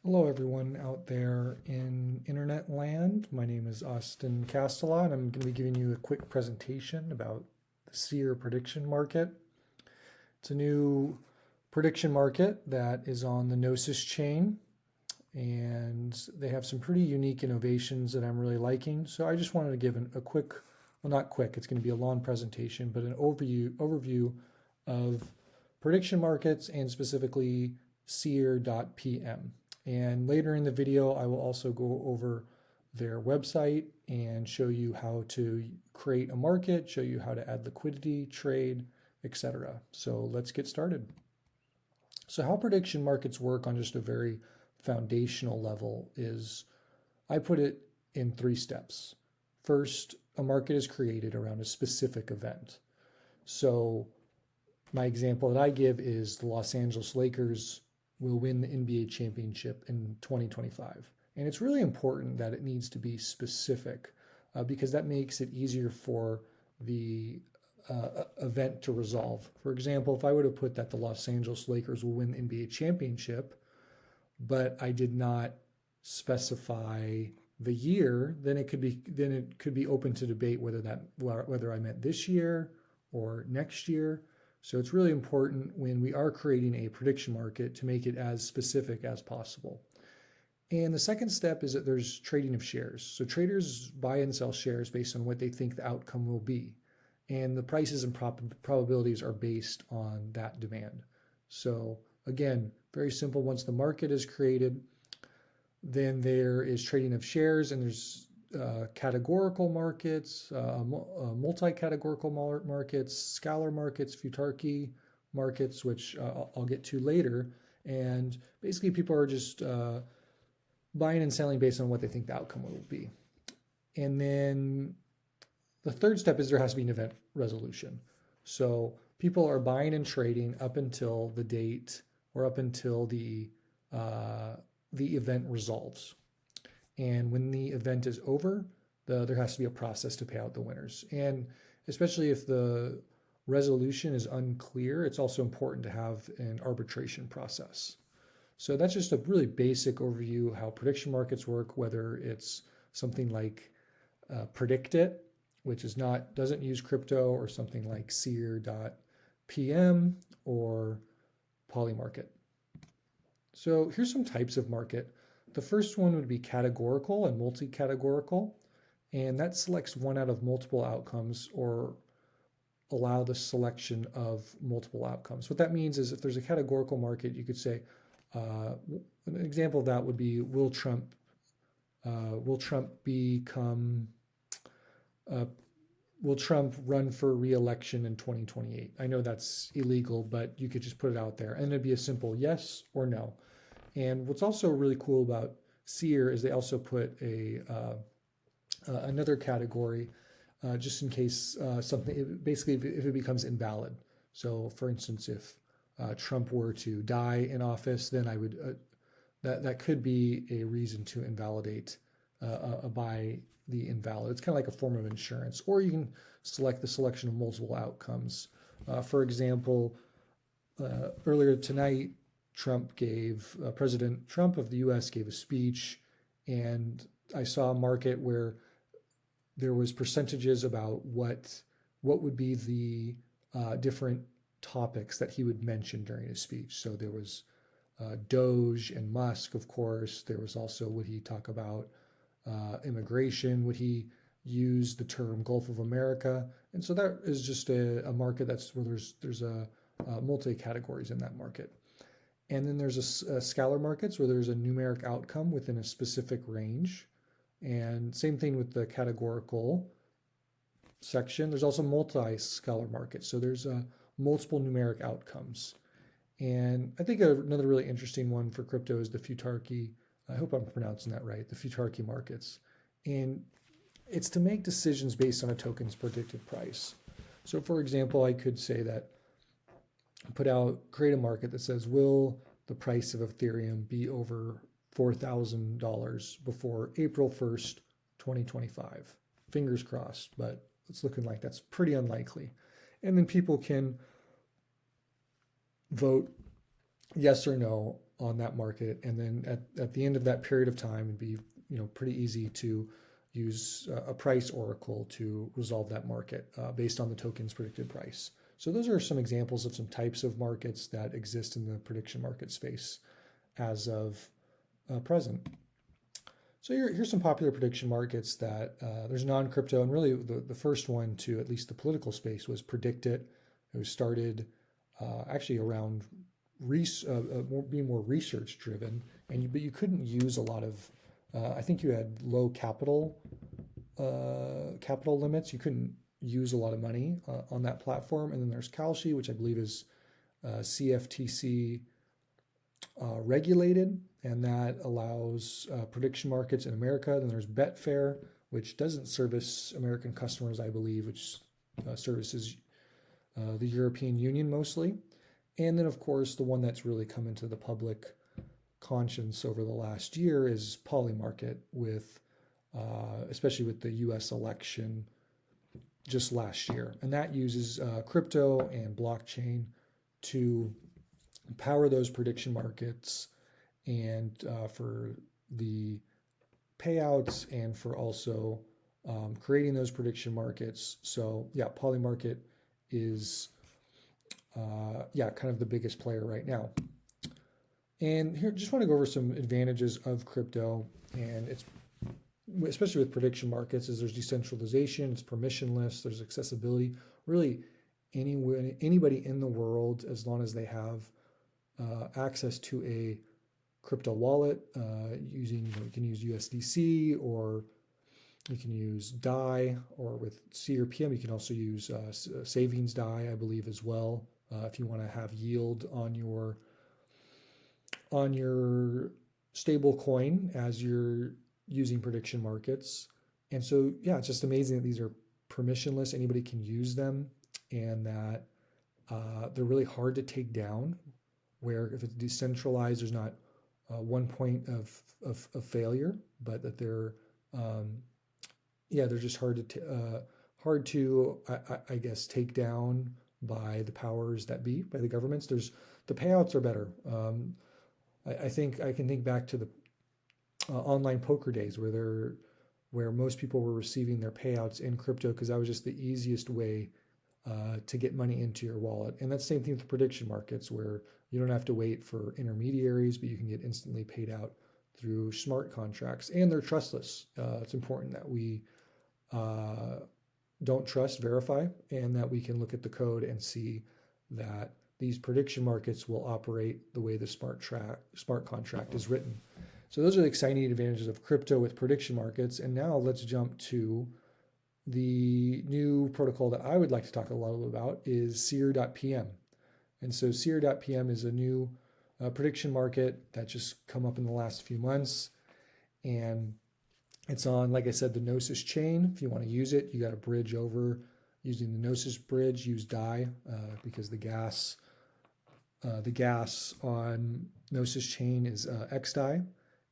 Hello, everyone out there in internet land. My name is Austin Castela, and I'm going to be giving you a quick presentation about the Seer prediction market. It's a new prediction market that is on the Gnosis chain, and they have some pretty unique innovations that I'm really liking. So I just wanted to give a quick, well, not quick, it's going to be a long presentation, but an overview of prediction markets and specifically seer.pm. And later in the video, I will also go over their website and show you how to create a market, show you how to add liquidity, trade, etc. So let's get started. So how prediction markets work on just a very foundational level is, I put it in 3 steps. First, a market is created around a specific event. So my example that I give is the Los Angeles Lakers will win the NBA championship in 2025. And it's really important that it needs to be specific because that makes it easier for the event to resolve. For example, if I would have put that the Los Angeles Lakers will win the NBA championship, but I did not specify the year, then it could be open to debate whether I meant this year or next year. So it's really important when we are creating a prediction market to make it as specific as possible. And the second step is that there's trading of shares. So traders buy and sell shares based on what they think the outcome will be. And the prices and probabilities are based on that demand. So again, very simple. Once the market is created, then there is trading of shares, and there's categorical markets, multi-categorical markets, scalar markets, futarchy markets, which I'll get to later. And basically people are just buying and selling based on what they think the outcome will be. And then the third step is there has to be an event resolution. So people are buying and trading up until the date or up until the event resolves. And when the event is over, there has to be a process to pay out the winners. And especially if the resolution is unclear, it's also important to have an arbitration process. So that's just a really basic overview how prediction markets work, whether it's something like PredictIt, which doesn't use crypto, or something like seer.pm or Polymarket. So here's some types of market. The first one would be categorical and multi-categorical, and that selects one out of multiple outcomes or allow the selection of multiple outcomes. What that means is if there's a categorical market, you could say, an example of that would be, will Trump run for re-election in 2028? I know that's illegal, but you could just put it out there, and it'd be a simple yes or no. And what's also really cool about Seer is they also put another category just in case basically if it becomes invalid. So for instance, if Trump were to die in office, then I would that could be a reason to invalidate by the invalid. It's kind of like a form of insurance. Or you can select the selection of multiple outcomes. For example, earlier tonight, President Trump of the US gave a speech, and I saw a market where there was percentages about what would be the different topics that he would mention during his speech. So there was Doge and Musk, of course. There was also, would he talk about immigration? Would he use the term Gulf of America? And so that is just a market where there's multi-categories in that market. And then there's a scalar markets where there's a numeric outcome within a specific range. And same thing with the categorical section. There's also multi-scalar markets. So there's multiple numeric outcomes. And I think another really interesting one for crypto is the futarchy. I hope I'm pronouncing that right, the futarchy markets. And it's to make decisions based on a token's predicted price. So for example, I could say that, create a market that says, will the price of Ethereum be over $4,000 before April 1st, 2025? Fingers crossed, but it's looking like that's pretty unlikely. And then people can vote yes or no on that market. And then at the end of that period of time, it'd be pretty easy to use a price oracle to resolve that market based on the token's predicted price. So those are some examples of some types of markets that exist in the prediction market space as of present. So here's some popular prediction markets that there's non-crypto, and really the first one to at least the political space was PredictIt. It was started actually around being more research driven, but you couldn't use a lot of. I think you had low capital limits. You couldn't use a lot of money on that platform. And then there's Kalshi, which I believe is CFTC regulated, and that allows prediction markets in America. Then there's Betfair, which doesn't service American customers, I believe, which services the European Union mostly. And then, of course, the one that's really come into the public conscience over the last year is Polymarket, with especially with the U.S. election just last year. And that uses crypto and blockchain to power those prediction markets, and for the payouts, and for also creating those prediction markets. So yeah, Polymarket is kind of the biggest player right now. And here, just want to go over some advantages of crypto, and it's especially with prediction markets, is there's decentralization, it's permissionless, there's accessibility. Really, anybody in the world, as long as they have access to a crypto wallet, using you can use USDC, or you can use DAI, or with seer.pm you can also use savings DAI, I believe, as well, if you want to have yield on your stable coin as you're using prediction markets. And so yeah, it's just amazing that these are permissionless, anybody can use them, and that they're really hard to take down, where if it's decentralized, there's not one point of failure, but that they're they're just hard to I guess take down by the powers that be, by the governments. The payouts are better. I think I can think back to the online poker days where most people were receiving their payouts in crypto, because that was just the easiest way to get money into your wallet. And that's the same thing with the prediction markets, where you don't have to wait for intermediaries, but you can get instantly paid out through smart contracts, and they're trustless. It's important that we don't trust, verify, and that we can look at the code and see that these prediction markets will operate the way the smart contract is written. So those are the exciting advantages of crypto with prediction markets. And now let's jump to the new protocol that I would like to talk a little about, is seer.pm. And so seer.pm is a new prediction market that just come up in the last few months. And it's on, like I said, the Gnosis chain. If you want to use it, you got to bridge over using the Gnosis bridge, use DAI, because the gas on Gnosis chain is XDAI.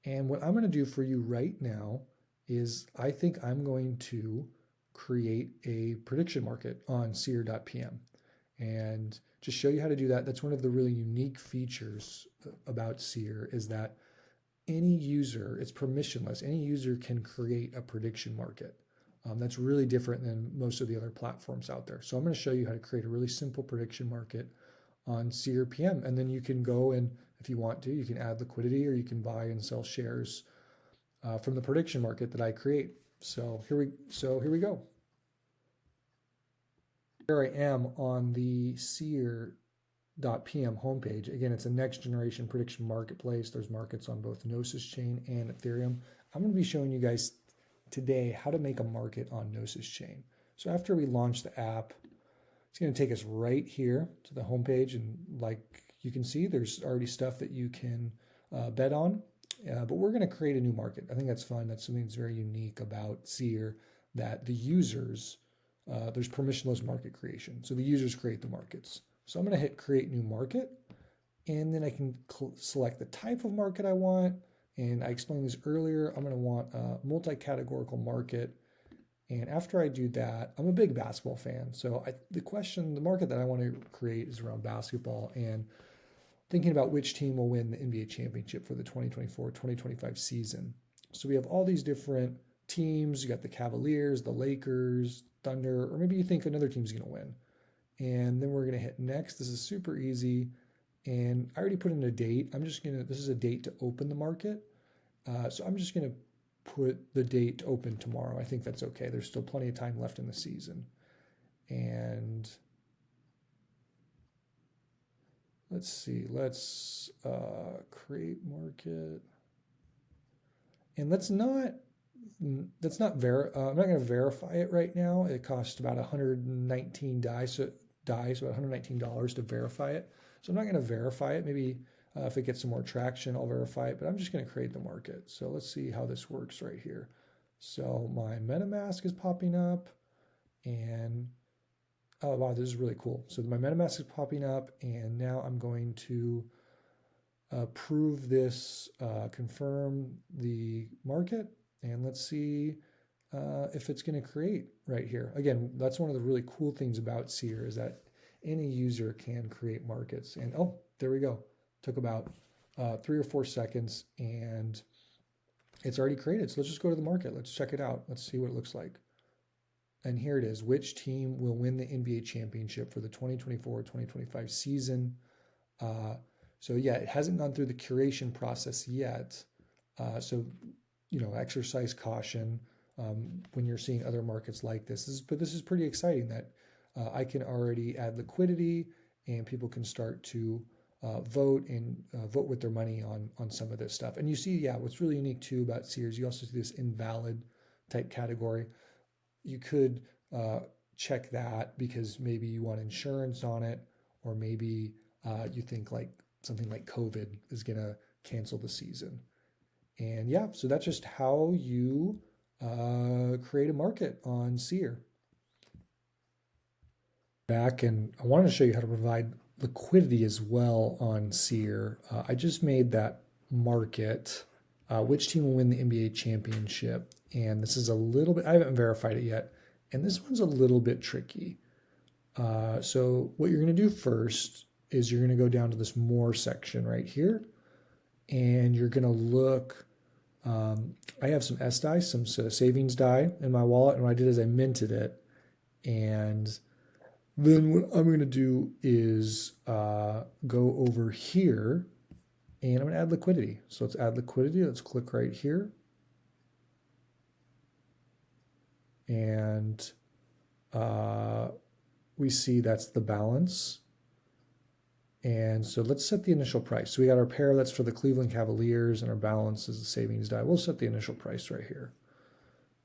And what I'm going to do for you right now is I think I'm going to create a prediction market on seer.pm and just show you how to do that. That's one of the really unique features about Seer, is that any user, it's permissionless. Any user can create a prediction market. That's really different than most of the other platforms out there. So I'm going to show you how to create a really simple prediction market on seer.pm, and then you can go and, if you want to, you can add liquidity, or you can buy and sell shares from the prediction market that I create. So here we go. Here I am on the seer.pm homepage. Again, it's a next generation prediction marketplace. There's markets on both Gnosis chain and Ethereum. I'm going to be showing you guys today how to make a market on Gnosis chain. So after we launch the app, it's going to take us right here to the homepage, and like you can see, there's already stuff that you can bet on, but we're going to create a new market. I think that's fun. That's something that's very unique about Seer, that the users, there's permissionless market creation. So the users create the markets. So I'm going to hit create new market, and then I can select the type of market I want. And I explained this earlier, I'm going to want a multi-categorical market. And after I do that, I'm a big basketball fan. So the market that I want to create is around basketball. And thinking about which team will win the NBA championship for the 2024-2025 season. So we have all these different teams. You got the Cavaliers, the Lakers, Thunder, or maybe you think another team's going to win. And then we're going to hit next. This is super easy. And I already put in a date. This is a date to open the market. So I'm just going to put the date to open tomorrow. I think that's okay. There's still plenty of time left in the season. And let's see, let's create market. And I'm not going to verify it right now. It costs about 119 so about $119 to verify it. So I'm not going to verify it. Maybe if it gets some more traction, I'll verify it, but I'm just going to create the market. So let's see how this works right here. So my MetaMask is popping up, and oh wow, this is really cool. So my MetaMask is popping up, and now I'm going to approve this, confirm the market, and let's see if it's going to create right here. Again, that's one of the really cool things about Seer is that any user can create markets. And oh, there we go. Took about 3 or 4 seconds, and it's already created. So let's just go to the market. Let's check it out. Let's see what it looks like. And here it is. Which team will win the NBA championship for the 2024-2025 season? So yeah, it hasn't gone through the curation process yet. So, exercise caution when you're seeing other markets like this. But this is pretty exciting that I can already add liquidity and people can start to vote with their money on some of this stuff. And you see, yeah, what's really unique too about Seer is you also see this invalid type category. You could check that because maybe you want insurance on it, or maybe you think like something like COVID is going to cancel the season. And yeah, so that's just how you create a market on Seer. Back, and I wanted to show you how to provide liquidity as well on Seer. I just made that market, which team will win the NBA championship. And this is a little bit, I haven't verified it yet. And this one's a little bit tricky. So what you're going to do first is you're going to go down to this more section right here. And you're going to look, I have some SDAI, some savings DAI in my wallet. And what I did is I minted it. And then what I'm going to do is go over here and I'm going to add liquidity. So let's add liquidity. Let's click right here. And we see that's the balance. And so let's set the initial price. So we got our pair that's for the Cleveland Cavaliers and our balance is the savings DAI. We'll set the initial price right here.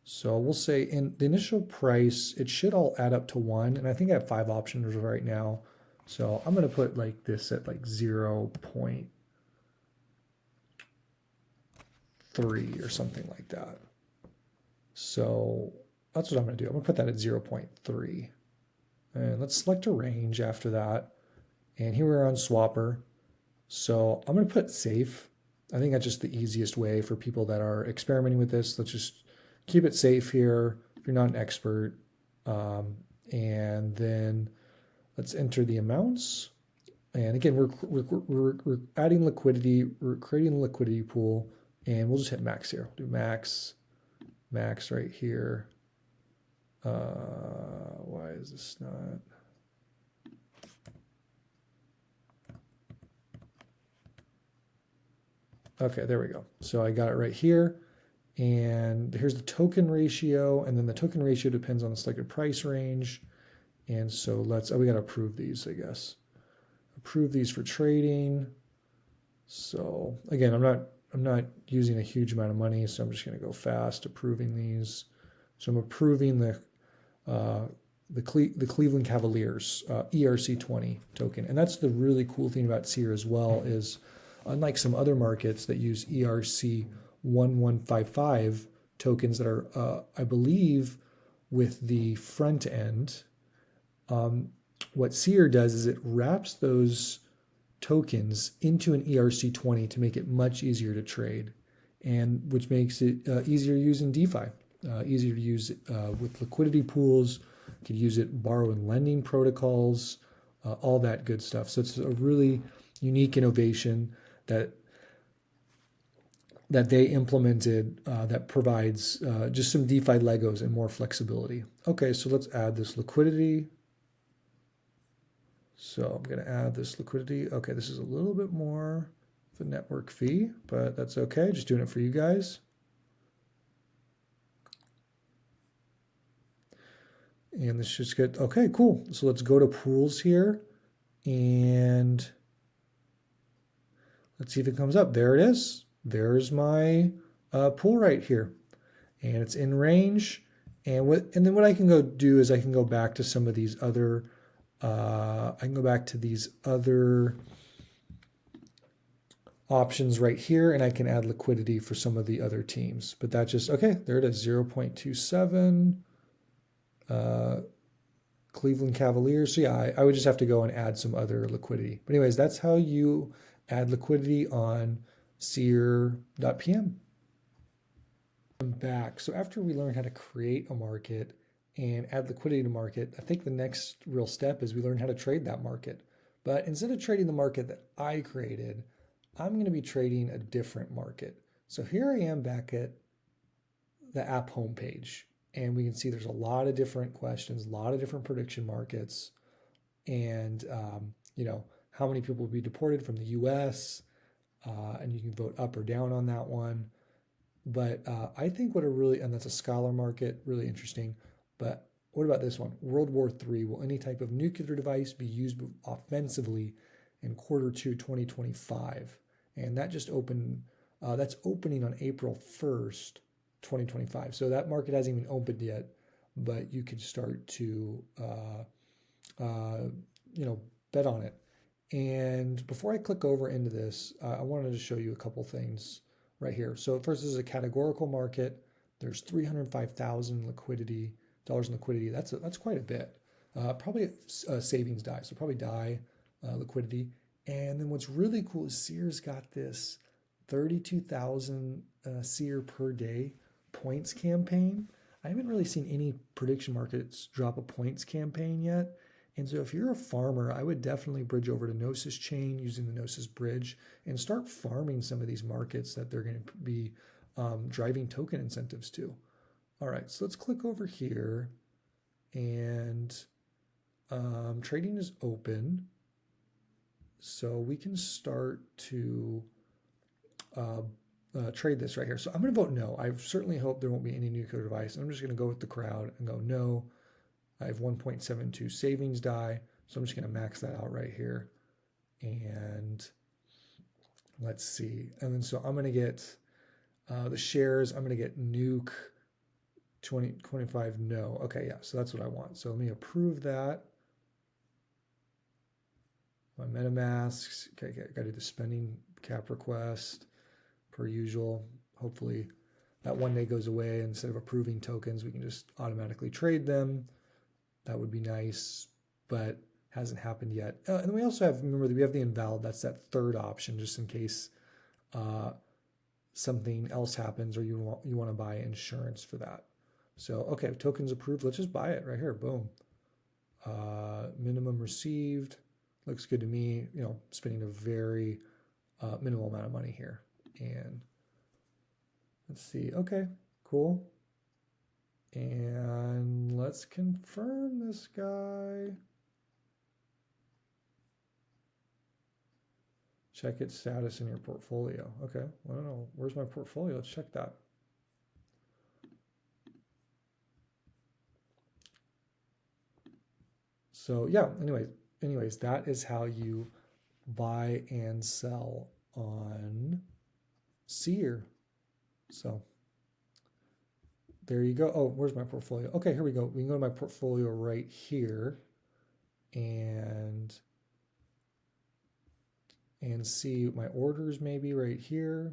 So we'll say in the initial price, it should all add up to 1. And I think I have 5 options right now. So I'm going to put like this at like 0.3 or something like that. So that's what I'm going to do. I'm going to put that at 0.3. And let's select a range after that. And here we're on Swapper. So I'm going to put safe. I think that's just the easiest way for people that are experimenting with this. Let's just keep it safe here if you're not an expert. And then let's enter the amounts. And again, we're adding liquidity. We're creating a liquidity pool. And we'll just hit max here. We'll do max right here. Why is this not? Okay, there we go. So I got it right here. And here's the token ratio. And then the token ratio depends on the selected price range. And so we got to approve these, I guess. Approve these for trading. So again, I'm not using a huge amount of money, so I'm just going to go fast approving these. So I'm approving the Cleveland Cavaliers ERC20 token. And that's the really cool thing about Seer as well is unlike some other markets that use ERC1155 tokens that are, I believe, with the front end, what Seer does is it wraps those tokens into an ERC20 to make it much easier to trade, and which makes it easier to use in DeFi, easier to use with liquidity pools. You could use it borrow and lending protocols, all that good stuff. So it's a really unique innovation that they implemented that provides just some DeFi Legos and more flexibility. Okay, so let's add this liquidity. So I'm going to add this liquidity. Okay, this is a little bit more of a network fee, but that's okay. Just doing it for you guys. And this should get, okay, cool. So let's go to pools here and let's see if it comes up. There it is. There's my pool right here. And it's in range. And then what I can go do is I can go back to some of these other, options right here, and I can add liquidity for some of the other teams. But that just, okay, there it is, 0.27. Cleveland Cavaliers. So yeah, I would just have to go and add some other liquidity. But anyways, that's how you add liquidity on seer.pm. I'm back. So after we learn how to create a market and add liquidity to market, I think the next real step is we learn how to trade that market. But instead of trading the market that I created, I'm going to be trading a different market. So here I am back at the app homepage, and we can see there's a lot of different questions, a lot of different prediction markets, and how many people will be deported from the U.S., and you can vote up or down on that one. But I think and that's a scholar market, really interesting. But what about this one? World War III, will any type of nuclear device be used offensively in Q2 2025? And that just opened, that's opening on April 1st, 2025. So that market hasn't even opened yet, but you could start to, bet on it. And before I click over into this, I wanted to show you a couple things right here. So first, this is a categorical market. There's 305,000 dollars in liquidity. That's quite a bit. Probably a savings DAI, so probably DAI liquidity. And then what's really cool is Seer's got this 32,000 Seer per day points campaign. I haven't really seen any prediction markets drop a points campaign yet. And so if you're a farmer, I would definitely bridge over to Gnosis Chain using the Gnosis bridge and start farming some of these markets that they're going to be driving token incentives to. All right, so let's click over here, and trading is open. So we can start to trade this right here. So I'm going to vote no. I certainly hope there won't be any nuclear device. I'm just going to go with the crowd and go no. I have 1.72 savings DAI, so I'm just going to max that out right here. And let's see. And then so I'm going to get the shares. I'm going to get nuke 25 no. Okay, yeah, so that's what I want. So let me approve that. My MetaMasks. Okay, got to do the spending cap request per usual. Hopefully that one day goes away. Instead of approving tokens, we can just automatically trade them. That would be nice, but hasn't happened yet. And we also have, remember, we have the invalid. That's that third option, just in case something else happens or you want to buy insurance for that. So, okay, tokens approved. Let's just buy it right here. Boom. Minimum received. Looks good to me. Spending a very minimal amount of money here. And let's see. Okay, cool. And let's confirm this guy. Check its status in your portfolio. Okay, I don't know. Where's my portfolio? Let's check that. So yeah, anyways, that is how you buy and sell on Seer. So there you go. Oh, where's my portfolio? Okay, here we go. We can go to my portfolio right here and see my orders maybe right here.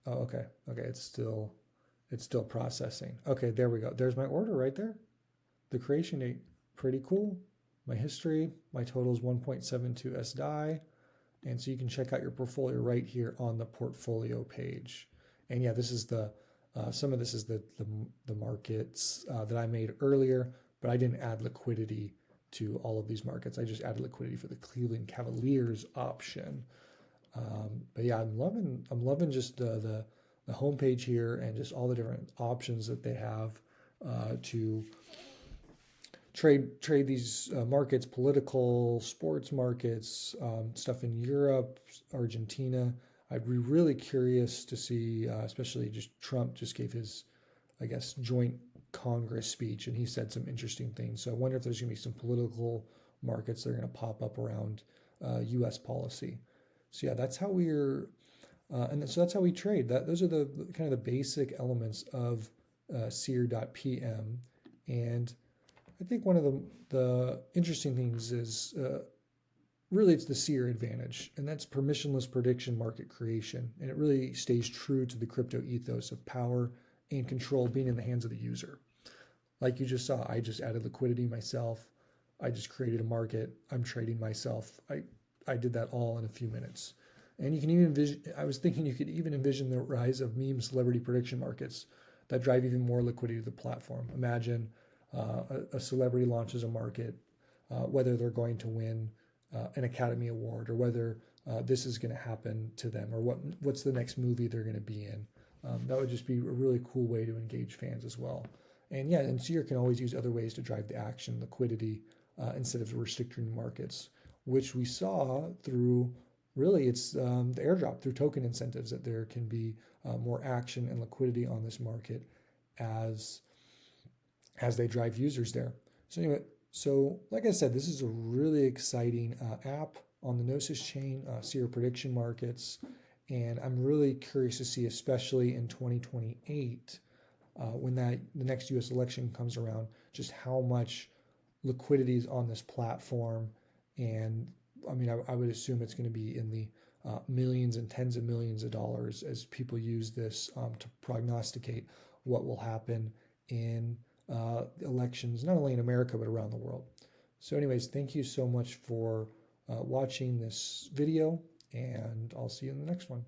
Oh, okay. Okay, it's still processing. Okay, there we go. There's my order right there. The creation date, pretty cool. My history, my total is 1.72 SDAI. And so you can check out your portfolio right here on the portfolio page. And yeah, this is some of this is the markets that I made earlier, but I didn't add liquidity to all of these markets. I just added liquidity for the Cleveland Cavaliers option. But yeah, I'm loving just the homepage here and just all the different options that they have to trade these markets, political, sports markets, stuff in Europe, Argentina. I'd be really curious to see, especially just Trump just gave his, I guess, joint Congress speech, and he said some interesting things. So I wonder if there's going to be some political markets that are going to pop up around U.S. policy. So yeah, that's how we're, so that's how we trade. Those are the kind of the basic elements of seer.pm, and I think one of the interesting things is really it's the seer advantage, and that's permissionless prediction market creation, and it really stays true to the crypto ethos of power and control being in the hands of the user. Like you just saw, I just added liquidity myself. I just created a market. I'm trading myself. I did that all in a few minutes. And you can even envision, I was thinking you could even envision the rise of meme celebrity prediction markets that drive even more liquidity to the platform. Imagine a celebrity launches a market, whether they're going to win an Academy Award or whether this is going to happen to them or what's the next movie they're going to be in. That would just be a really cool way to engage fans as well. And yeah, and Seer can always use other ways to drive the action, liquidity, instead of restricting markets, which we saw through really it's the airdrop through token incentives that there can be more action and liquidity on this market as they drive users there. So anyway, so like I said, this is a really exciting app on the Gnosis chain, Seer prediction markets, and I'm really curious to see, especially in 2028, when the next U.S. election comes around, just how much liquidity is on this platform. And I mean, I would assume it's going to be in the millions and tens of millions of dollars as people use this to prognosticate what will happen in elections, not only in America, but around the world. So anyways, thank you so much for watching this video, and I'll see you in the next one.